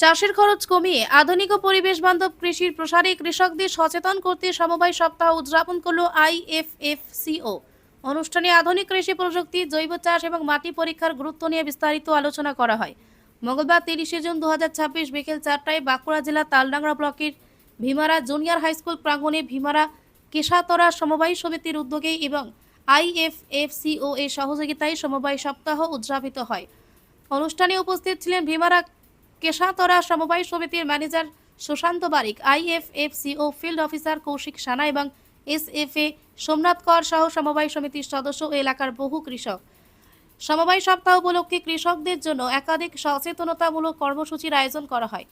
চাষের খরচ কমিয়ে আধুনিক ও পরিবেশ বান্ধব কৃষির প্রসারে কৃষকদের সচেতন করতে সমবায় সপ্তাহ উদযাপন করল আইএফএফসিও। অনুষ্ঠানে আধুনিক কৃষি প্রযুক্তি, জৈব চাষ এবং মাটি পরীক্ষার গুরুত্ব নিয়ে বিস্তারিত আলোচনা করা হয়। মঙ্গলবার 30শে জুন 2026 বিকেল 4টায় বাঁকুড়া জেলা তালডাংরা ব্লকের ভীমারা জুনিয়র হাইস্কুল প্রাঙ্গণে ভীমারা কেশাতরা সমবায় সমিতির উদ্যোগে এবং আইএফএফসিও এর সহযোগিতায় সমবায় সপ্তাহ উদযাপিত হয়। অনুষ্ঠানে উপস্থিত ছিলেন ভীমারা কেশাতরা সমবায় সমিতির ম্যানেজার সুশান্ত বারিক, আইএফএফসিও ফিল্ড অফিসার কৌশিক সানা এবং এসএফএ সোমনাথ কর সহ সমবায় সমিতির সদস্য ও এলাকার বহু কৃষক। সমবায় সপ্তাহ উপলক্ষে কৃষকদের জন্য একাধিক সচেতনতামূলক কর্মসূচির আয়োজন করা হয়।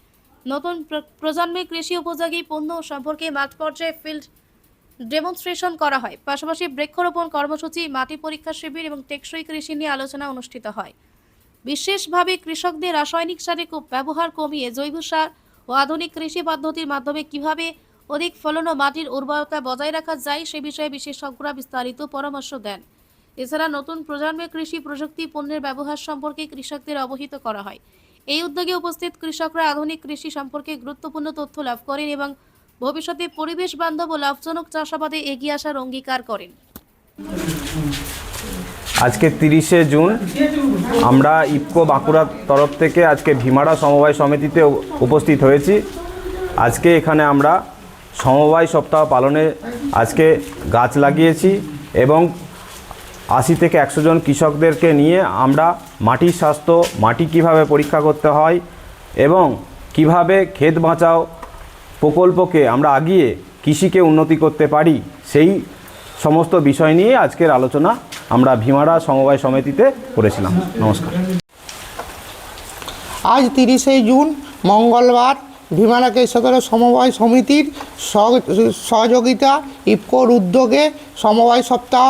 নতুন প্রজন্মের কৃষি উপযোগী পণ্য সম্পর্কে মাঠ পর্যায়ে ফিল্ড ডেমনস্ট্রেশন করা হয়। পাশাপাশি বৃক্ষরোপণ কর্মসূচি, মাটি পরীক্ষা শিবির এবং টেকসই কৃষি নিয়ে আলোচনা অনুষ্ঠিত হয়। বিশেষভাবে কৃষকদের রাসায়নিক সারের ব্যবহার কমিয়ে জৈব সার ও আধুনিক কৃষি পদ্ধতির মাধ্যমে কিভাবে অধিক ফলন ও মাটির উর্বরতা বজায় রাখা যায় সে বিষয়ে বিশেষজ্ঞরা বিস্তারিত পরামর্শ দেন। এছাড়া নতুন প্রজন্মের কৃষি প্রযুক্তি পণ্যের ব্যবহার সম্পর্কে কৃষকদের অবহিত করা হয়। এই উদ্যোগে উপস্থিত কৃষকরা আধুনিক কৃষি সম্পর্কে গুরুত্বপূর্ণ তথ্য লাভ করেন এবং ভবিষ্যতে পরিবেশ বান্ধব ও লাভজনক চাষাবাদে এগিয়ে আসার অঙ্গীকার করেন। আজকে 30শে জুন আমরা ইফকো বাঁকুড়ার তরফ থেকে আজকে ভীমারা সমবায় সমিতিতে উপস্থিত হয়েছি। আজকে এখানে আমরা সমবায় সপ্তাহ পালনে আজকে গাছ লাগিয়েছি এবং 80 থেকে 100 জন কৃষকদেরকে নিয়ে আমরা মাটির স্বাস্থ্য, মাটি কিভাবে পরীক্ষা করতে হয় এবং কিভাবে ক্ষেত বাঁচাও প্রকল্পকে আমরা আগিয়ে কৃষিকে উন্নতি করতে পারি সেই সমস্ত বিষয় নিয়ে আজকের আলোচনা আমরা ভীমারা সমবায় সমিতিতে করেছিলাম। নমস্কার। আজ 30শে জুন মঙ্গলবার ভীমারা কেশাতরা সমবায় সমিতির সহযোগিতা ইফকোর উদ্যোগে সমবায় সপ্তাহ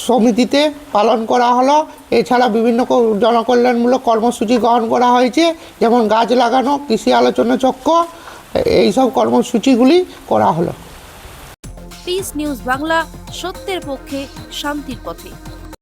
সমিতিতে পালন করা হলো। এছাড়া বিভিন্ন জনকল্যাণমূলক কর্মসূচি গ্রহণ করা হয়েছে, যেমন গাছ লাগানো, কৃষি আলোচনা চক্র, এইসব কর্মসূচিগুলি করা হলো। পিস নিউজ বাংলা, সত্যের পক্ষে, শান্তির পথে।